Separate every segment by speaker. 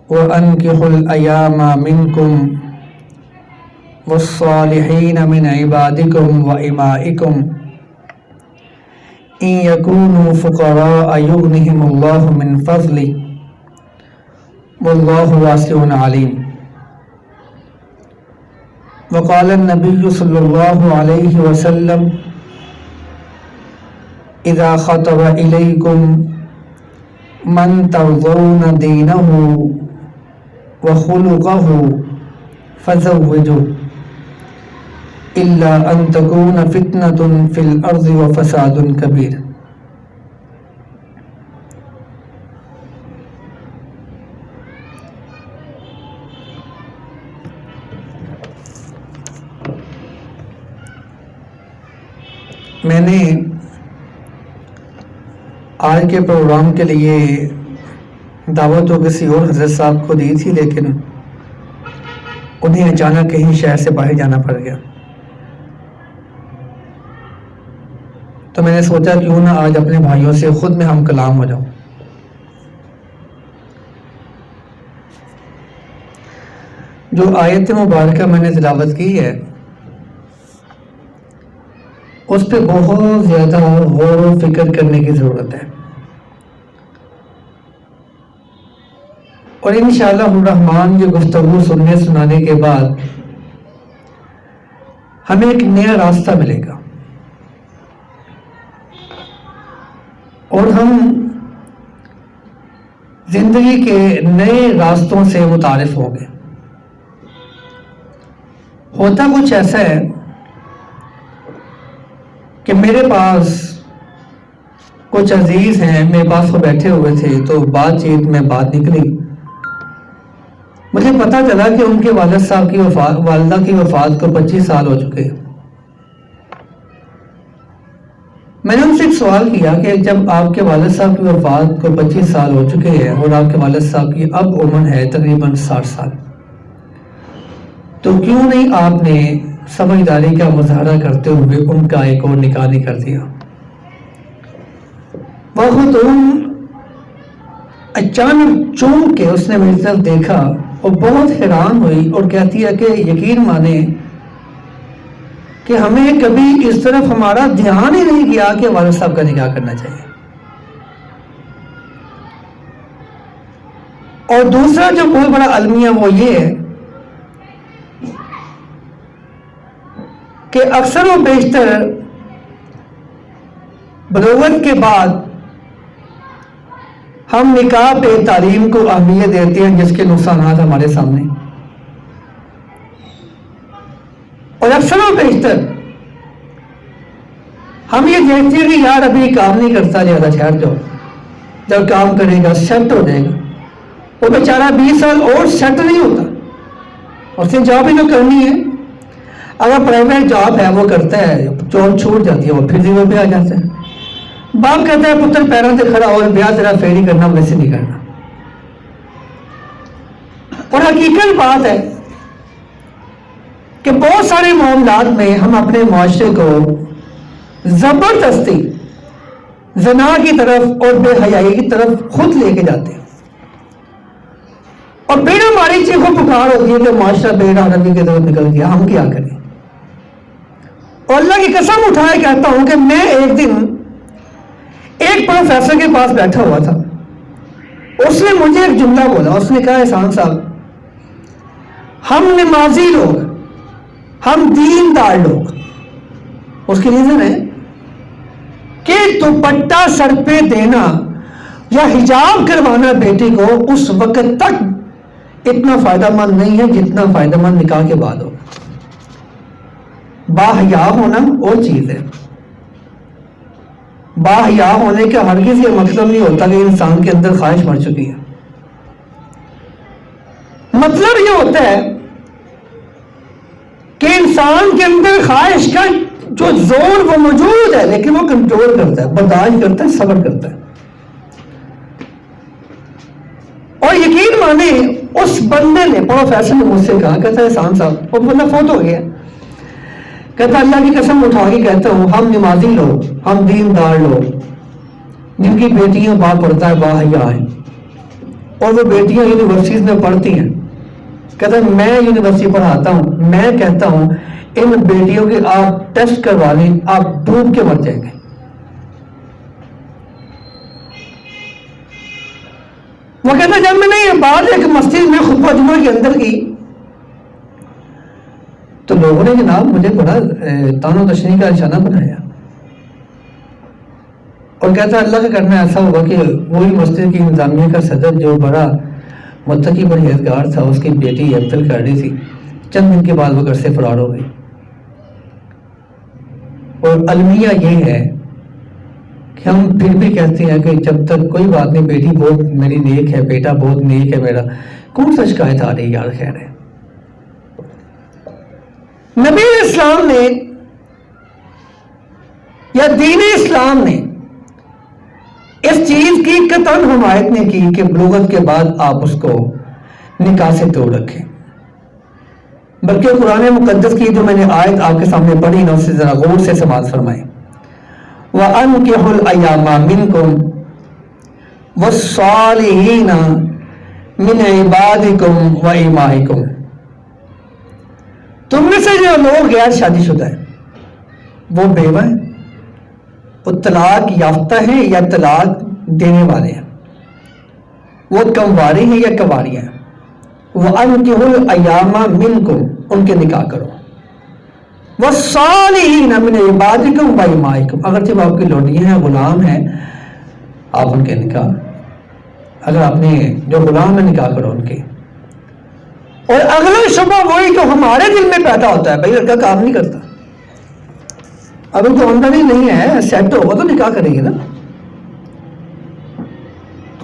Speaker 1: وَأَنكِحُوا الْأَيَامَ مِنكُمْ وَالصَّالِحِينَ مِنْ عِبَادِكُمْ وَإِمَائِكُمْ إِنْ يَكُونُوا فُقَرَاءَ يُغْنِهِمُ اللَّهُ مِنْ فَضْلِهِ وَاللَّهُ وَاسِعٌ عَلِيمٌ. وقال النبي صلی اللہ علیہ وسلم اذا خطب الیکم من ترضون دینہ وخلقہ فزوجوا الا ان تکون فتنة فی الارض وفساد کبیر. میں نے آج کے پروگرام کے لیے دعوت تو کسی اور حضرت صاحب کو دی تھی، لیکن انہیں اچانک کہیں شہر سے باہر جانا پڑ گیا، تو میں نے سوچا کیوں نہ آج اپنے بھائیوں سے خود میں ہم کلام ہو جاؤں. جو آیت مبارکہ میں نے تلاوت کی ہے اس پہ بہت زیادہ غور و فکر کرنے کی ضرورت ہے، اور انشاءاللہ الرحمن یہ گفتگو سننے سنانے کے بعد ہمیں ایک نیا راستہ ملے گا اور ہم زندگی کے نئے راستوں سے متعارف ہوں گے. ہوتا کچھ ایسا ہے کہ میرے پاس کچھ عزیز ہیں، میرے پاس وہ بیٹھے ہوئے تھے، تو بات چیت میں بات نکلی، مجھے پتا چلا کہ ان کے والد صاحب کی والدہ کی وفات کو 25 سال ہو چکے. میں نے ان سے ایک سوال کیا کہ جب آپ کے والد صاحب کی وفات کو 25 سال ہو چکے ہیں اور آپ کے والد صاحب کی اب عمر ہے تقریباً 60 سال، تو کیوں نہیں آپ نے سمجھداری کا مظاہرہ کرتے ہوئے ان کا ایک اور نکاح نہیں کر دیا؟ وہ خاتون اچانک چونک کے اس نے میری طرف دیکھا اور بہت حیران ہوئی اور کہتی ہے کہ یقین مانے کہ ہمیں کبھی اس طرف ہمارا دھیان ہی نہیں کیا کہ والد صاحب کا نکاح کرنا چاہیے. اور دوسرا جو بہت بڑا المیہ وہ یہ ہے کہ اکثر و بیشتر بلوغت کے بعد ہم نکاح پہ تعلیم کو اہمیت دیتے ہیں جس کے نقصانات ہمارے سامنے، اور اکثر و بیشتر ہم یہ دیکھتے ہیں کہ یار ابھی کام نہیں کرتا، زیادہ ٹھہر جاؤ، جب کام کرے گا سیٹ ہو جائے گا. وہ بیچارہ 20 سال اور سیٹ نہیں ہوتا، اس نے جاب ہی تو کرنی ہے. اگر پرائیویٹ جاب ہے وہ کرتا ہے، جاب چھوٹ جاتی ہے، وہ پھر زیرو پہ آ جاتا ہے. باپ کہتا ہے پتر پیروں سے کھڑا ہو، بیاہ تیرا فیری کرنا ویسے نہیں کرنا. اور حقیقت بات ہے کہ بہت سارے معاملات میں ہم اپنے معاشرے کو زبردستی زنا کی طرف اور بے حیائی کی طرف خود لے کے جاتے ہیں، اور پھر ہماری چیخوں پکار ہوتی ہے کہ معاشرہ بے رحمتی کی طرف نکل گیا، ہم کیا کریں. اور اللہ کی قسم اٹھائے کہتا ہوں کہ میں ایک دن ایک پروفیسر کے پاس بیٹھا ہوا تھا، اس نے مجھے ایک جملہ بولا. اس نے کہا احسان صاحب، ہم نمازی لوگ، ہم دیندار لوگ، اس کی ریزن ہے کہ دوپٹہ سر پہ دینا یا حجاب کروانا بیٹی کو اس وقت تک اتنا فائدہ مند نہیں ہے جتنا فائدہ مند نکاح کے بعد ہو. باحیا ہونا وہ چیز ہے. باحیا ہونے کا ہرگز یہ مطلب نہیں ہوتا کہ انسان کے اندر خواہش مر چکی ہے. مطلب یہ ہوتا ہے کہ انسان کے اندر خواہش کا جو زور وہ موجود ہے، لیکن وہ کنٹرول کرتا ہے، برداشت کرتا ہے، صبر کرتا ہے. اور یقین مانے اس بندے نے، پروفیسر نے مجھ سے کہا، کہتا ہے احسان صاحب، وہ بندہ فوت ہو گیا، کہتا اللہ کی قسم اٹھا کے کہتا ہوں ہم نمازی لوگ، ہم دیندار لوگ جن کی بیٹیاں با پردہ با حیا ہیں، اور وہ بیٹیاں یونیورسٹیز میں پڑھتی ہیں. کہتا ہے میں یونیورسٹی پڑھاتا ہوں, میں کہتا ہوں ان بیٹیوں کے آپ ٹیسٹ کروا لیں, آپ ڈوب کے مر جائیں گے. وہ کہتا ہے جب میں نے یہ بات ایک مسجد میں خطبہ جمعہ کے اندر کی تو لوگوں نے جناب مجھے بڑا تان و تشنیع کا نشانہ بنایا, اور کہتا ہے اللہ کا کرنا ایسا ہوگا کہ وہی مسجد کی انتظامیہ کا صدر جو بڑا متقی پرہیزگار تھا, اس کی بیٹی ابتل کر رہی تھی, چند دن کے بعد وہ گھر سے فرار ہو گئی. اور المیہ یہ ہے کہ ہم پھر بھی کہتے ہیں کہ جب تک کوئی بات نہیں, بیٹی بہت میری نیک ہے, بیٹا بہت نیک ہے میرا, کون سا شکایت آ رہی یار, خیر ہے. نبی اسلام نے یا دین اسلام نے اس چیز کی قطعاً حمایت نہیں کی کہ بلوغت کے بعد آپ اس کو نکاح سے توڑ رکھیں, بلکہ قرآن مقدس کی جو میں نے آیت آپ کے سامنے پڑھی نا, اسے ذرا غور سے سماعت فرمائیں. وَأَنْكِحُوا الْأَيَامَ مِنْكُمْ وَالصَّالِحِينَ مِنْ عِبَادِكُمْ وَإِمَائِكُمْ. تم میں سے جو لوگ غیر شادی شدہ ہیں وہ بیوہ ہیں, وہ طلاق یافتہ ہیں یا طلاق دینے والے ہیں, وہ کنواری ہیں یا کنواریاں ہیں. وَأَنْكِحُوا الْأَيَامَ مِنْكُمْ, ان کے نکاح کرو. وَالصَّالِحِينَ مِنْ عِبَادِكُمْ وَإِمَائِكُمْ, اگر جب آپ کی لونڈیاں ہیں, غلام ہیں, آپ ان کے نکاح, اگر آپ نے جو غلام ہے نکاح کرو ان کے. اور اگلا شبہ وہی جو ہمارے دل میں پیدا ہوتا ہے, بھائی لڑکا کام نہیں کرتا, ابھی تو آمدنی نہیں ہے, سیٹ ہوگا تو نکاح کریں گے نا.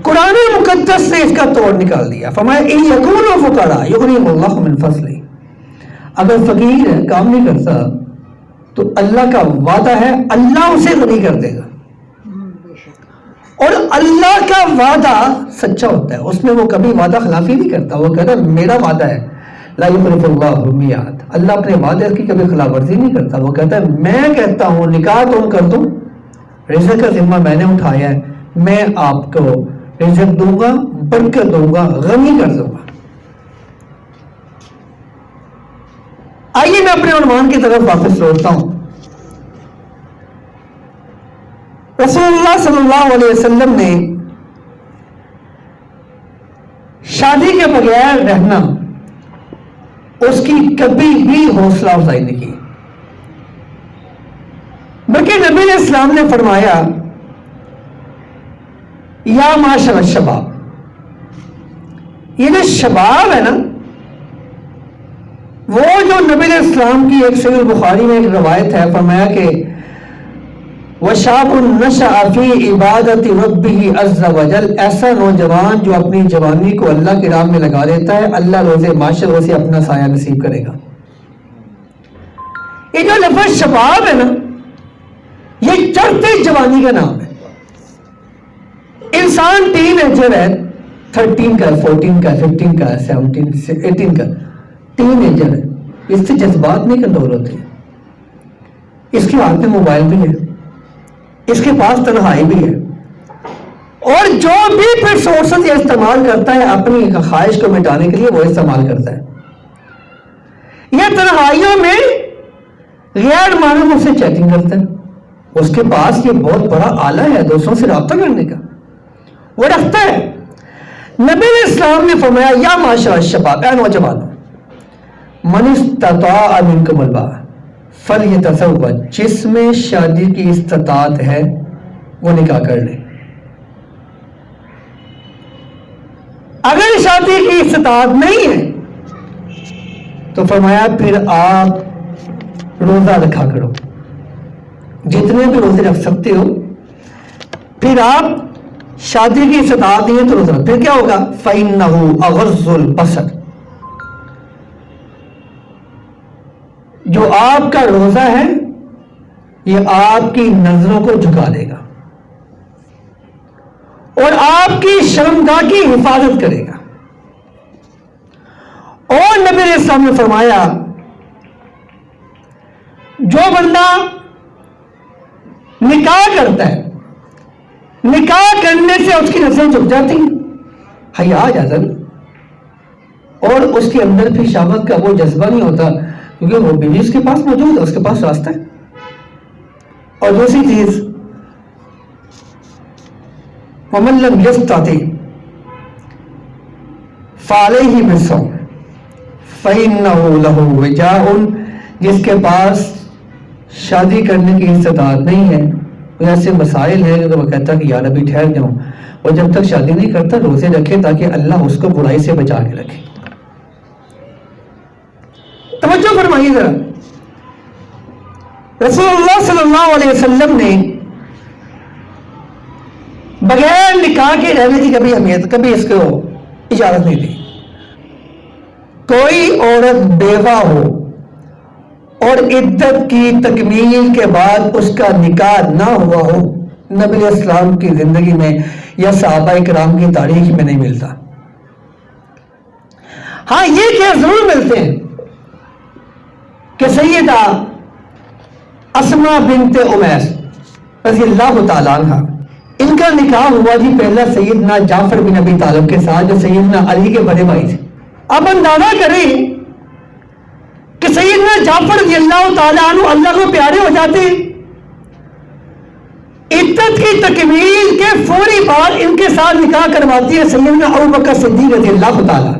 Speaker 1: قرآن مقدس نے اس کا توڑ نکال دیا, فرمایا اِن یکونوا فقراء یغنیہم اللہ من فضلہ. اگر فقیر ہے, کام نہیں کرتا, تو اللہ کا وعدہ ہے اللہ اسے غنی کر دے گا. اور اللہ کا وعدہ سچا ہوتا ہے, اس میں وہ کبھی وعدہ خلافی نہیں کرتا. وہ کہتا ہے میرا وعدہ ہے, لا یخلف اللہ المیعاد, اللہ اپنے وعدے کی کبھی خلاف ورزی نہیں کرتا. وہ کہتا ہے میں کہتا ہوں نکاح تم کر دوں, رزق کا ذمہ میں نے اٹھایا ہے, میں آپ کو رزق دوں گا, برکت دوں گا, غنی کر دوں گا. آئیے میں اپنے عنوان کی طرف واپس لوٹتا ہوں. رسول اللہ صلی اللہ علیہ وسلم نے شادی کے بغیر رہنا اس کی کبھی بھی حوصلہ افزائی نہیں کی, بلکہ نبی علیہ السلام نے فرمایا یا معاشر الشباب. یہ جو شباب ہے نا, وہ جو نبی علیہ السلام کی ایک صحیح بخاری میں ایک روایت ہے, فرمایا کہ وَشَابٌ نَشَأَ فِي عِبَادَةِ رَبِّهِ عَزَّ وَجَلَّ, ایسا نوجوان جو اپنی جوانی کو اللہ کی راہ میں لگا دیتا ہے, اللہ روز محشر اسے اپنا سایہ نصیب کرے گا. یہ جو لفظ شباب ہے نا, یہ چڑھتے جوانی کا نام ہے. انسان ٹین ایجر ہے, 13 کا, 14 کا, 15 کا, 17, 18 کا ٹین ایجر ہے. اس سے جذبات نہیں کنٹرول ہوتے, اس کے ہاتھ میں موبائل بھی ہے, اس کے پاس تنہائی بھی ہے, اور جو بھی پھر سورسز یہ استعمال کرتا ہے اپنی خواہش کو مٹانے کے لیے وہ استعمال کرتا ہے. یہ تنہائیوں میں غیر معلوموں سے چیٹنگ کرتا ہے, اس کے پاس یہ بہت بڑا آلہ ہے دوستوں سے رابطہ کرنے کا, وہ رکھتا ہے. نبی علیہ السلام نے فرمایا یا معاشر الشباب, اے نوجوانوں, من استطاع منکم الباء فلیتزوج, جس میں شادی کی استطاعت ہے وہ نکاح کر لے. اگر شادی کی استطاعت نہیں ہے تو فرمایا پھر آپ روزہ رکھا کرو, جتنے بھی روزے رکھ سکتے ہو. پھر آپ شادی کی استطاعت نہیں ہے تو روزہ رکھو. پھر کیا ہوگا, فَإِنَّهُ أَغَضُّ الْبَصَرِ, جو آپ کا روزہ ہے یہ آپ کی نظروں کو جھکا دے گا اور آپ کی شرمگاہ کی حفاظت کرے گا. اور نبی علیہ السلام نے فرمایا جو بندہ نکاح کرتا ہے, نکاح کرنے سے اس کی نظریں جھک جاتی ہیں, حیا آ جاتا نا، اور اس کے اندر پھر شہوت کا وہ جذبہ نہیں ہوتا، کیونکہ وہ بیوی اس کے پاس موجود ہے، اس کے پاس راستہ ہے۔ اور دوسری چیز، وَمَن لَّمْ يَسْتَطِعْ فَعَلَيْهِ بِالصَّوْمِ فَإِنَّهُ لَهُ وِجَاءٌ، جس کے پاس شادی کرنے کی استطاعت نہیں ہے، وہ ایسے مسائل ہیں کہ وہ کہتا ہے کہ یار ابھی ٹھہر جاؤں، اور جب تک شادی نہیں کرتا روزے رکھے تاکہ اللہ اس کو برائی سے بچا کے رکھے۔ توجہ فرمائیے ذرا، رسول اللہ صلی اللہ علیہ وسلم نے بغیر نکاح کے رہنے کی کبھی اہمیت، کبھی اس کو اجازت نہیں دی۔ کوئی عورت بیوہ ہو اور عدت کی تکمیل کے بعد اس کا نکاح نہ ہوا ہو، نبی علیہ السلام کی زندگی میں یا صحابہ کرام کی تاریخ میں نہیں ملتا۔ ہاں یہ کہ ضرور ملتے ہیں کہ سیدہ اسماء بنت امیس رضی اللہ تعالیٰ عنہ، ان کا نکاح ہوا جی پہلا سیدنا جعفر بن ابی طالب کے ساتھ، جو سیدنا علی کے بڑے بھائی تھے۔ اب اندازہ کریں کہ سیدنا جعفر رضی اللہ تعالیٰ عنہ اللہ کو پیارے ہو جاتے ہیں، عدت کی تکمیل کے فوری بعد ان کے ساتھ نکاح کرواتی ہے سیدنا ابوبکر صدیق رضی اللہ تعالیٰ۔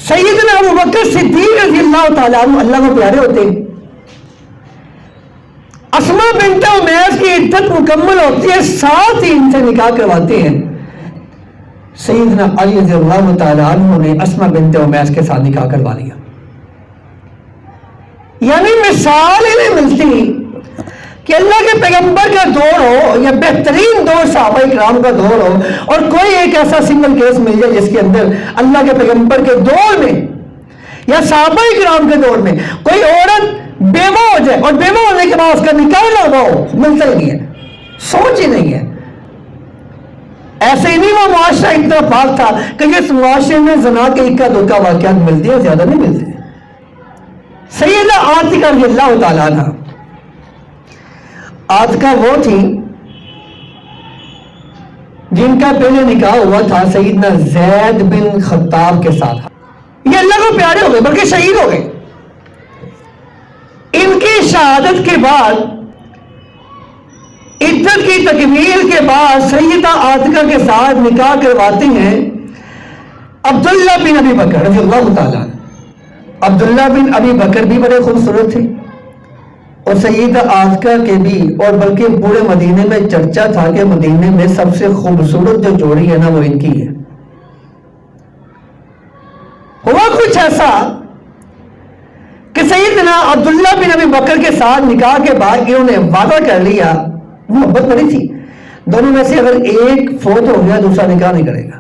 Speaker 1: سیدنا ابوبکر صدیق رضی اللہ تعالیٰ عنہ اللہ کو پیارے ہوتے ہیں، اسماء بنت امیس کی عدت مکمل ہوتی ہے، ساتھ ہی ان سے نکاح کرواتے ہیں سیدنا علی رضی اللہ تعالیٰ عنہ نے اسماء بنت امیس کے ساتھ نکاح کروا لیا۔ یعنی مثال ہی نہیں ملتی کہ اللہ کے پیغمبر کا دور ہو یا بہترین دور صحابہ کرام کا دور ہو اور کوئی ایک ایسا سنگل کیس مل جائے جس کے اندر اللہ کے پیغمبر کے دور میں یا صحابہ کرام کے دور میں کوئی عورت بیوہ ہو جائے اور بیوہ ہونے کے بعد اس کا نکاح نہ ہوا ہو، ملتا ہی نہیں ہے، سوچ ہی نہیں ہے۔ ایسے ہی نہیں وہ معاشرہ اتنا پاک تھا کہ اس معاشرے میں زنا کے اکا دکا واقعات ملتی ہیں، زیادہ نہیں ملتے۔ سیدہ عاتکہ رضی اللہ تعالیٰ عنہ، عاتکہ وہ تھی جن کا پہلے نکاح ہوا تھا سیدنا زید بن خطاب کے ساتھ، یہ اللہ کو پیارے ہو گئے بلکہ شہید ہو گئے۔ ان کی شہادت کے بعد، عدت کی تکمیل کے بعد سیدہ عاتکہ کے ساتھ نکاح کرواتے ہیں عبداللہ بن ابی بکر رضی اللہ تعالیٰ۔ عبداللہ بن ابی بکر بھی بڑے خوبصورت تھے، اور سیدہ عاتکہ کے بھی، اور بلکہ پورے مدینے میں چرچا تھا کہ مدینے میں سب سے خوبصورت جو جوڑی ہے نا وہ ان کی ہے۔ ہوا کچھ ایسا کہ سیدنا عبداللہ بن ابی بکر کے ساتھ نکاح کے بعد انہوں نے وعدہ کر لیا، محبت بڑی تھی دونوں میں سے، اگر ایک فوت ہو گیا دوسرا نکاح نہیں کرے گا۔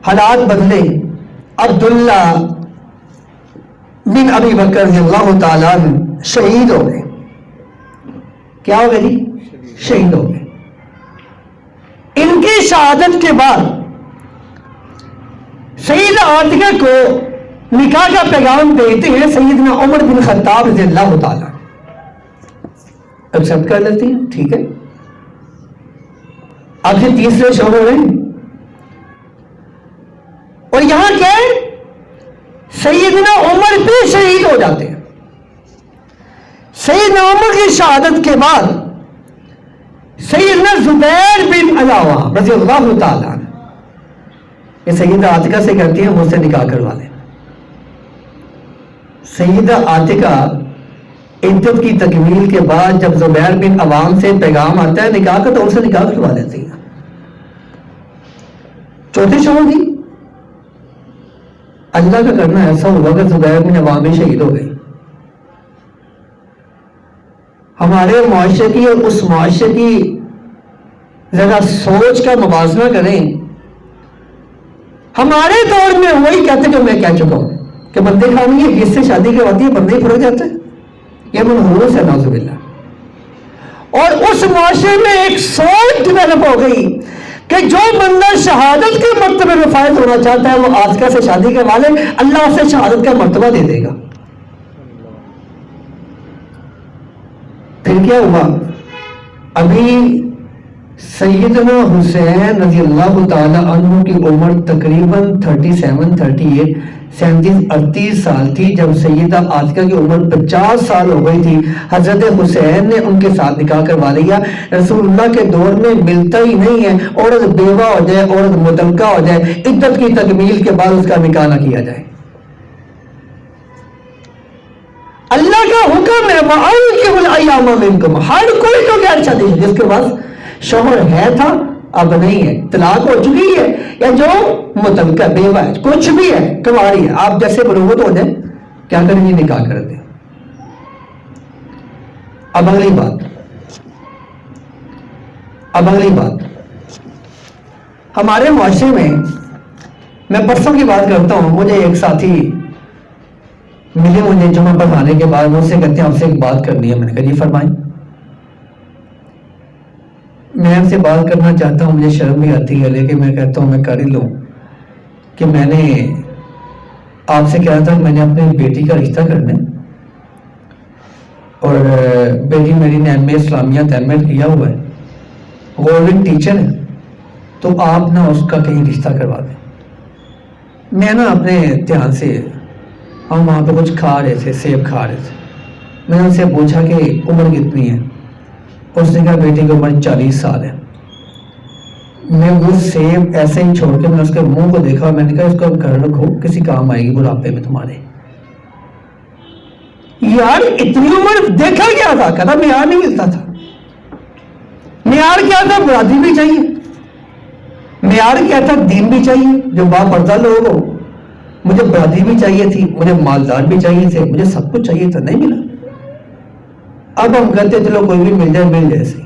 Speaker 1: حالات بدلے، عبداللہ بن ابی بکر رضی اللہ تعالیٰ شہید ہو گئے۔ کیا ہو گئے جی؟ شہید ہو گئے۔ ان کی شہادت کے بعد سیدہ عاتکہ کو نکاح کا پیغام دیتے ہیں سیدنا عمر بن خطاب رضی اللہ تعالیٰ، ایکسپٹ کر لیتی ہیں، ٹھیک ہے۔ اب سے تیسرے شوہر ہو رہے ہیں، اور یہاں کیا ہے، سیدنا عمر بھی شہید ہو جاتے ہیں۔ سیدنا عمر کی شہادت کے بعد سیدنا زبیر بن علاوہ رضی اللہ تعالیٰ، یہ سیدہ عاتکہ سے کہتی ہیں مجھ سے نکاح کروا لیں۔ سیدہ عاتکہ عدت کی تکمیل کے بعد جب زبیر بن عوام سے پیغام آتا ہے نکاح کا تو ان سے نکاح کروا لیتی ہیں۔ چوتھے شوہر دی اللہ کا کرنا ایسا ہوا کہ زبیر بن عوام بھی شہید ہو گئی۔ ہمارے معاشرے کی اور اس معاشرے کی ذرا سوچ کا موازنہ کریں۔ ہمارے دور میں وہی کہتے جو میں کہہ چکا ہوں کہ بندے خانی ہے، جس سے شادی کرواتی ہے بندے ہی پھڑک جاتے ہیں، یہ منحوس ہے نعوذ باللہ۔ اور اس معاشرے میں ایک سوچ ڈیولپ ہو گئی کہ جو بندہ شہادت کے مرتبے میں فائز ہونا چاہتا ہے وہ عاتکہ سے شادی کروا لے، اللہ اسے شہادت کا مرتبہ دے دے گا۔ پھر کیا ہوا، ابھی سیدنا حسین رضی اللہ تعالی عنہ کی عمر تقریباً 37 سال تھی جب سیدہ عاتکہ کی عمر 50 سال ہو گئی تھی. حضرت حسین نے ان کے ساتھ نکاح کروا لیا. رسول اللہ کے دور میں ملتا ہی نہیں ہے عورت بیوہ ہو جائے، عورت مطلقہ ہو جائے، عدت کی تکمیل کے بعد اس کا نکاح نہ کیا جائے. اللہ کا حکم ہے وَأَنكِحُوا الْأَيَامَ مِنكُمْ، ہر کوئی تو غیر شادی جس کے پاس شوہر ہے تھا اب نہیں ہے، طلاق ہو چکی ہے، یا جو مطلقہ بیوہ ہے، کچھ بھی ہے، کنواری ہے، آپ جیسے بلوغت ہو جائے کیا کریں گے؟ نکاح کر دیں. اب اگلی بات ہمارے معاشرے میں پرسوں کی بات کرتا ہوں. مجھے ایک ساتھی ملے مجھے جمعہ پڑھانے کے بعد، مجھ سے کہتے ہیں آپ سے ایک بات کرنی ہے. میں نے کہا جی فرمائیں. میں آپ سے بات کرنا چاہتا ہوں، مجھے شرم بھی آتی ہے لیکن میں کہتا ہوں میں کر ہی لوں کہ میں نے آپ سے کہا تھا کہ میں نے اپنی بیٹی کا رشتہ کرنا ہے اور بیٹی میری نے ایم اے اسلامیہ تیمت کیا ہوا ہے، گورنمنٹ ٹیچر ہے، تو آپ نا اس کا کہیں رشتہ کروا دیں. میں نا اپنے دھیان سے ہم وہاں پہ کچھ کھا رہے تھے، سیب کھا رہے تھے. میں نے ان سے پوچھا کہ عمر کتنی ہے؟ اس نے کہا بیٹی کی عمر 40 سال ہے. میں وہ سیب ایسے ہی چھوڑ کے میں اس کے منہ کو دیکھا، میں نے کہا اس کو گھر رکھو، کسی کام آئے گی بڑھاپے میں تمہارے. یار اتنی عمر دیکھا کیا تھا؟ کہتا معیار نہیں ملتا تھا. معیار کیا تھا؟ برادری بھی چاہیے. معیار کیا تھا؟ دین بھی چاہیے، جو باپردہ لوگ ہو. مجھے برادری بھی چاہیے تھی، مجھے مالدار بھی چاہیے تھے، مجھے سب کچھ چاہیے تھا، نہیں ملا. اب ہم کہتے چلو کوئی بھی مل جائے سی.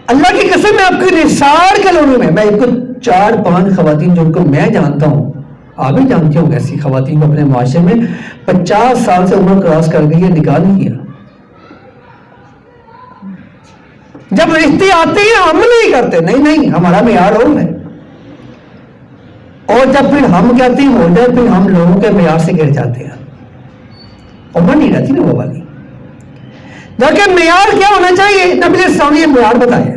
Speaker 1: اللہ کی قسم میں آپ کے نثار کالونی میں ایک کو 4-5 خواتین جن کو میں جانتا ہوں، آپ بھی جانتے ہوں ایسی خواتین کو اپنے معاشرے میں 50 سال سے عمر کراس کر گئی ہے، نکاح نہیں کیا. جب رشتے آتے ہیں ہم نہیں کرتے، نہیں ہمارا معیار اور ہے. اور جب پھر ہم کہتے ہیں ہو جائے پھر ہم لوگوں کے معیار سے گر جاتے ہیں. عمر نہیں رہتی نا وہ والی. لیکن معیار کیا ہونا چاہیے؟ نبی علیہ السلام نے معیار بتایا.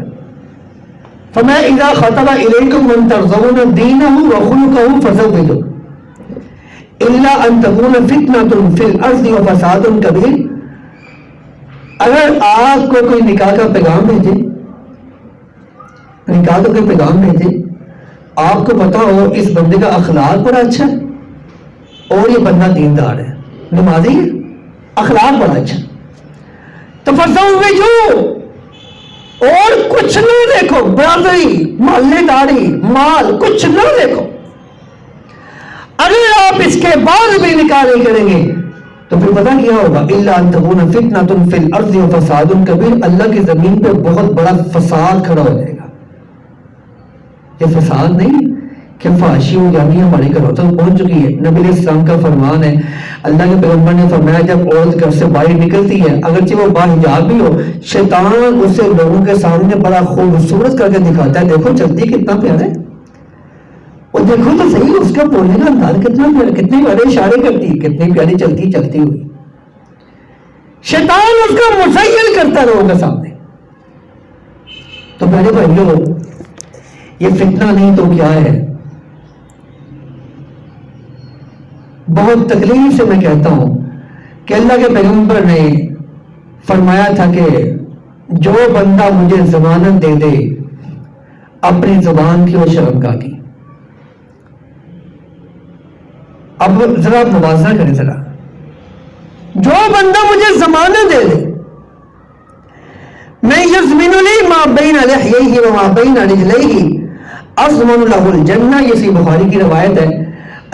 Speaker 1: فرمایا اذا خطب الیکم من ترضون دینہ وخلقہ فزوجوہ الا ان تکون فتنۃ فی الارض وفساد کبیر. اگر آپ کو کوئی نکاح کا پیغام بھیجے، نکاح کا کوئی پیغام بھیجے، آپ کو پتا ہو اس بندے کا اخلاق بڑا اچھا ہے اور یہ بندہ دیندار ہے، نمازی ہے، اخلاق بڑا اچھا، تو فزوجوہ، اور کچھ نہ دیکھو، برادری، محلے داری، مال، کچھ نہ دیکھو. اگر آپ اس کے بعد بھی نکاح نہیں کریں گے تو پھر پتہ کیا ہوگا؟ الا ان تکون فتنۃ فی الارض وفساد کبیر. اللہ کی زمین پہ بہت بڑا فساد کھڑا ہو جائے گا. یہ فساد نہیں کہ فحاشی ہو جانی ہمارے گھروں تک پہنچ چکی ہے. نبی علیہ السلام کا فرمان ہے، اللہ کے پیغمبر نے فرمایا جب عورت گھر سے باہر نکلتی ہے اگرچہ وہ باحجاب بھی ہو، شیطان اسے لوگوں کے سامنے بڑا خوبصورت کر کے دکھاتا ہے، دیکھو چلتی کتنا پیارا ہے، اور دیکھو تو صحیح اس کا بولنے کا انداز کتنا پیارا، کتنے پیارے اشارے کرتی ہے، کتنی پیاری چلتی ہوئی. شیطان اس کا مزین کرتا ہے لوگوں کے سامنے. تو میرے بھائیوں یہ فتنہ نہیں تو کیا ہے؟ بہت تکلیف سے میں کہتا ہوں کہ اللہ کے پیغمبر نے فرمایا تھا کہ جو بندہ مجھے ضمانت دے دے اپنی زبان کی اور شرمگاہ کی. اب ذرا موازنہ کریں، ذرا جو بندہ مجھے ضمانت دے دے، میں یضمن لی ما بین لحیہ وما بین رجلیہ اضمن لہ الجنہ. یہ صحیح بخاری کی روایت ہے.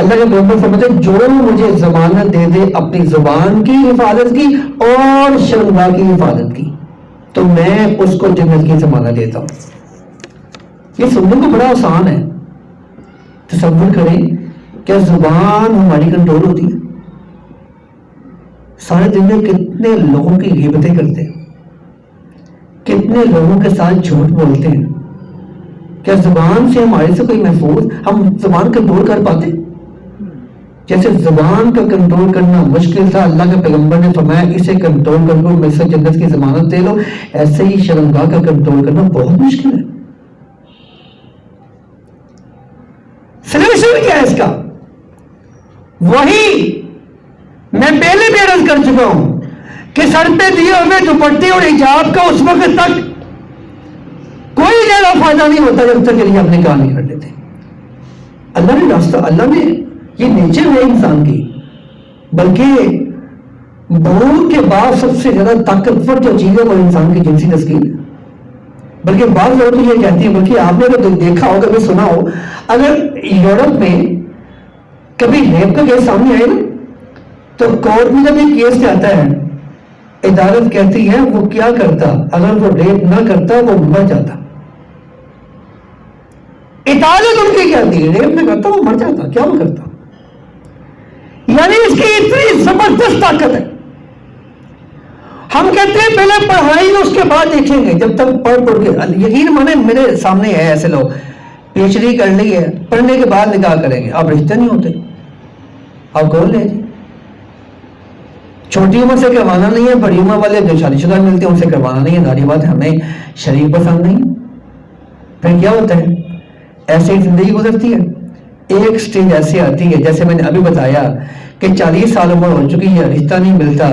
Speaker 1: اللہ کے پیغمبر فرماتے ہیں جو مجھے ضمانت دے دے اپنی زبان کی حفاظت کی اور شرمگاہ کی حفاظت کی تو میں اس کو جنت کی ضمانت دیتا ہوں. یہ سننے کو بڑا آسان ہے. تصور کریں کیا زبان ہماری کنٹرول ہوتی ہے؟ سارے دن میں کتنے لوگوں کی غیبتیں کرتے ہیں، کتنے لوگوں کے ساتھ جھوٹ بولتے ہیں. کیا زبان سے ہمارے سے کوئی محفوظ؟ ہم زبان کنٹرول کر پاتے؟ جیسے زبان کا کنٹرول کرنا مشکل تھا، اللہ کے پیغمبر نے فرمایا اسے کنٹرول کر لو، مجھ سے جنت کی ضمانت دے لو، ایسے ہی شرمگاہ کا کنٹرول کرنا بہت مشکل ہے۔ سلیوشن کیا ہے اس کا؟ وہی میں پہلے بھی عرض کر چکا ہوں کہ سر پہ دیے ہوئے دوپٹے اور حجاب کا اس وقت تک کوئی زیادہ فائدہ نہیں ہوتا جب تک یہ اپنے کام نہیں کر لیتے۔ اللہ نے راستہ، اللہ نے یہ نیچر ہے انسان کی، بلکہ بھوک کے بعد سب سے زیادہ طاقتور جو چیز ہے وہ انسان کی جنسی تسکین ہے۔ بلکہ بعض لوگ تو یہ کہتی ہیں، بلکہ آپ نے اگر دیکھا ہو، کبھی سنا ہو، اگر یورپ میں کبھی ریپ کا کیس سامنے آئے نا تو کورٹ میں جب یہ کیس جاتا ہے عدالت کہتی ہے وہ کیا کرتا، اگر وہ ریپ نہ کرتا وہ مر جاتا۔ عدالت ان کی کہتی ہے ریپ نہ کرتا وہ مر جاتا، کیا وہ کرتا؟ یعنی اس کی اتنی زبردست طاقت ہے۔ ہم کہتے ہیں پہلے پڑھائی اس کے بعد دیکھیں گے، جب تک پڑھ کے یقین مانے میرے سامنے ہے ایسے لوگ پی ایچ ڈی کر لی ہے، پڑھنے کے بعد نکاح کریں گے، اب رشتے نہیں ہوتے، اب کون لے جی؟ چھوٹی عمر سے کروانا نہیں ہے، بڑی عمر والے جو شادی شدہ ملتے ہیں ان سے کروانا نہیں ہے، ظاہر بات ہے ہمیں شریف پسند نہیں۔ پھر کیا ہوتا ہے؟ ایسے ہی زندگی گزرتی ہے۔ ایک سٹیج ایسی آتی ہے جیسے میں نے ابھی بتایا کہ 40 سال عمر ہو چکی ہے، رشتہ نہیں ملتا،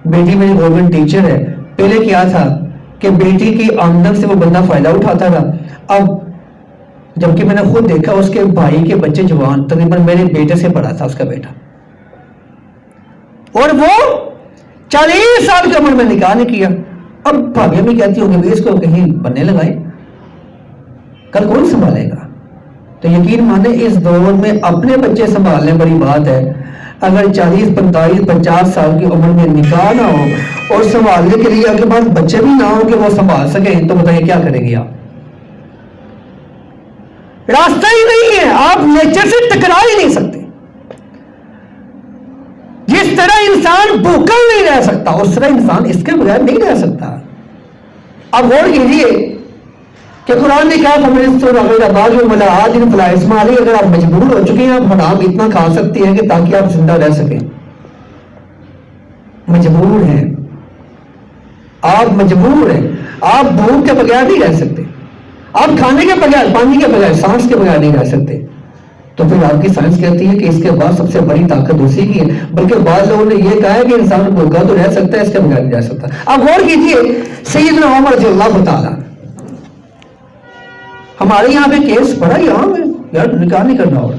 Speaker 1: بیٹی میری گورنمنٹ ٹیچر ہے۔ پہلے کیا تھا کہ بیٹی کی آمدن سے وہ بندہ فائدہ اٹھاتا تھا، اب جبکہ میں نے خود دیکھا اس کے بھائی کے بچے جوان، تقریباً میرے بیٹے سے بڑا تھا اس کا بیٹا، اور وہ 40 سال کی عمر میں نکاح نہیں کیا۔ اب بھابیاں بھی کہتی ہوں کہ اس کو کہیں بننے لگائے، کل کون سنبھالے گا؟ تو یقین مانے اس دور میں اپنے بچے سنبھالنے بڑی بات ہے، اگر 40 45 50 سال کی عمر میں نکاح نہ ہو اور سنبھالنے کے لیے آپ کے پاس بچے بھی نہ ہو کہ وہ سنبھال سکیں، تو بتائیے کیا کریں گے آپ؟ راستہ ہی نہیں ہے، آپ نیچر سے ٹکرا ہی نہیں سکتے۔ جس طرح انسان بھوکا نہیں رہ سکتا اس طرح انسان اس کے بغیر نہیں رہ سکتا۔ اب غور کیجیے کہ قرآن نے کہا اگر آپ مجبور ہو چکے ہیں، آپ حرام اتنا کھا سکتے ہیں کہ تاکہ آپ زندہ رہ سکیں، مجبور ہیں، آپ مجبور ہیں، آپ بھوک کے بغیر نہیں رہ سکتے، آپ کھانے کے بغیر، پانی کے بغیر، سانس کے بغیر نہیں رہ سکتے۔ تو پھر آپ کی سائنس کہتی ہے کہ اس کے بعد سب سے بڑی طاقت اسی کی ہے، بلکہ بعض لوگوں نے یہ کہا ہے کہ انسان بھوکا تو رہ سکتا ہے، اس کے بغیر نہیں رہ سکتا۔ اب غور کیجیے سیدنا عمر رضی اللہ تعالیٰ، ہمارے یہاں پہ کیس بڑا ہی عام ہے، یار نکاح نہیں کرنا اور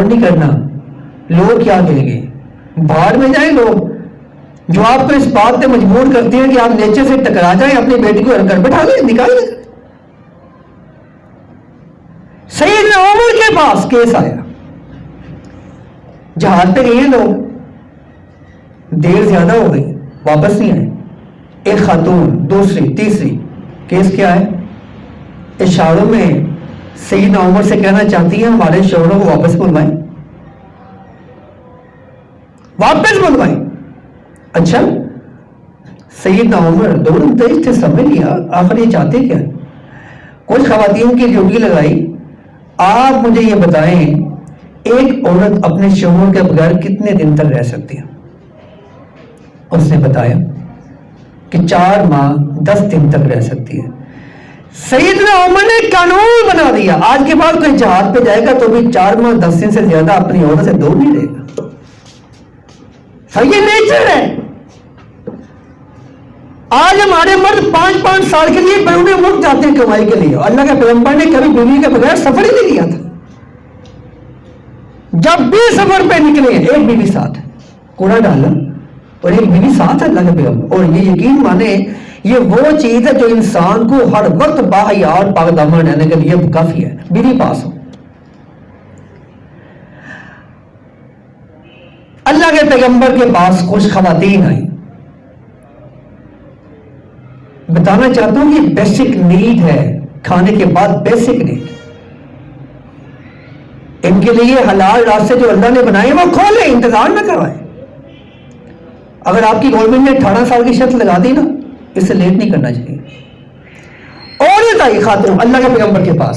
Speaker 1: نہیں کرنا، لوگ کیا کہیں گے؟ باہر میں جائیں لوگ جو آپ کو اس بات پہ مجبور کرتے ہیں کہ آپ نیچر سے ٹکرا جائیں، اپنی بیٹی کو گھر بٹھا لیں، نکاح نہیں کریں۔ سیدنا عمر کے پاس کیس آیا، جہاد پہ گئے لوگ، دیر زیادہ ہو گئی، واپس نہیں آئے، ایک خاتون، دوسری، تیسری، کیس کیا ہے؟ اشاروں میں سیدنا عمر سے کہنا چاہتی ہیں ہمارے شوہروں کو واپس بلوائیں، واپس بلوائیں۔ اچھا سیدنا عمر دونوں تیز تھے، سمجھ لیا آخر یہ چاہتے کیا؟ کچھ خواتین کی ڈیوٹی لگائی، آپ مجھے یہ بتائیں ایک عورت اپنے شوہر کے بغیر کتنے دن تک رہ سکتی ہے؟ اس نے بتایا کہ 4 ماہ 10 دن تک رہ سکتی ہے۔ سیدنا عمر نے قانون بنا دیا، آج کے بعد کوئی جہاد پہ جائے گا تو بھی 4 ماہ 10 دن سے زیادہ اپنی عورت سے دور نہیں رہے گا۔ یہ نیچر ہے۔ آج ہمارے مرد 5-5 سال کے لیے بیرون ملک جاتے ہیں کمائی کے لیے، اللہ کے پیغمبر نے کبھی بیوی کے بغیر سفر ہی نہیں کیا تھا۔ جب بھی سفر پہ نکلے ایک بیوی ساتھ، کوڑا ڈالا اور ایک بیوی ساتھ ہے اللہ کے پیغمبر۔ اور یہ یقین مانے یہ وہ چیز ہے جو انسان کو ہر وقت باحیات پاک دامن رہنے کے لیے کافی ہے، بیوی پاس ہو۔ اللہ کے پیغمبر کے پاس کچھ خواتین آئیں، بتانا چاہتا ہوں یہ بیسک نیڈ ہے، کھانے کے بعد بیسک نیڈ۔ ان کے لیے حلال راستے جو اللہ نے بنائے وہ کھولیں، انتظار نہ کروائیں۔ اگر آپ کی گورنمنٹ نے 18 سال کی شرط لگا دی نا، اس سے لیٹ نہیں کرنا چاہیے۔ اور یہ خاتون اللہ کے پیغمبر کے پاس